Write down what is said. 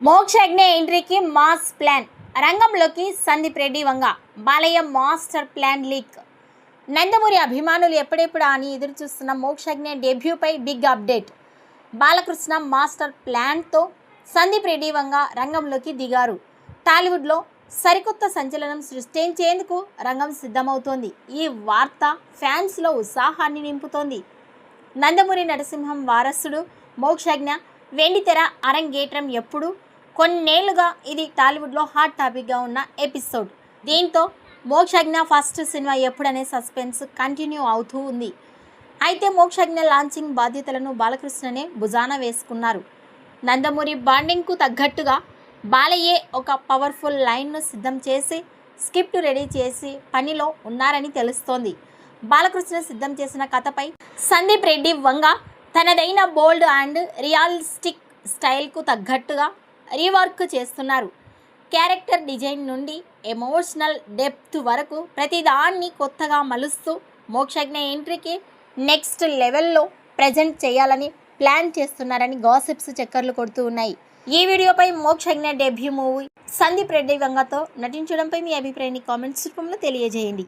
Mokshagna ఎంట్రీకి mass plan రంగంలోకి Sandeep Reddy Vanga Balayya master plan leak. Nandamuri అభిమానులు ఎప్పుడెప్పుడు అని ఎదురు చూస్తున్న మోక్షజ్ఞ డెబ్యూపై బిగ్ అప్డేట్. బాలకృష్ణ మాస్టర్ ప్లాన్తో సందీప్ రెడ్డి వంగ రంగంలోకి దిగారు. టాలీవుడ్లో సరికొత్త సంచలనం సృష్టించేందుకు రంగం సిద్ధమవుతోంది. ఈ వార్త ఫ్యాన్స్లో ఉత్సాహాన్ని నింపుతోంది. నందమూరి నరసింహం వారసుడు మోక్షజ్ఞ వెండితెర అరంగేట్రం ఎప్పుడు కొన్నేళ్లుగా ఇది టాలీవుడ్లో హాట్ టాపిక్గా ఉన్న ఎపిసోడ్. దీంతో మోక్షజ్ఞ ఫస్ట్ సినిమా ఎప్పుడనే సస్పెన్స్ కంటిన్యూ అవుతూ ఉంది. అయితే మోక్షజ్ఞ లాంచింగ్ బాధ్యతలను బాలకృష్ణనే భుజాన వేసుకున్నారు. నందమూరి బాండింగ్కు తగ్గట్టుగా బాలయ్యే ఒక పవర్ఫుల్ లైన్ను సిద్ధం చేసి స్క్రిప్ట్ రెడీ చేసి పనిలో ఉన్నారని తెలుస్తోంది. బాలకృష్ణ సిద్ధం చేసిన కథపై సందీప్ రెడ్డి వంగ తనదైన బోల్డ్ అండ్ రియలిస్టిక్ స్టైల్కు తగ్గట్టుగా రీవర్క్ చేస్తున్నారు. క్యారెక్టర్ డిజైన్ నుండి ఎమోషనల్ డెప్త్ వరకు ప్రతిదాన్ని కొత్తగా మలుస్తూ మోక్షజ్ఞ ఎంట్రీకి నెక్స్ట్ లెవెల్లో ప్రజెంట్ చేయాలని ప్లాన్ చేస్తున్నారని గాసిప్స్ చక్కర్లు కొడుతూ ఉన్నాయి. ఈ వీడియోపై మోక్షజ్ఞ డెబ్యూ మూవీ సందీప్ రెడ్డి వంగతో నటించడంపై మీ అభిప్రాయాన్ని కామెంట్స్ రూపంలో తెలియజేయండి.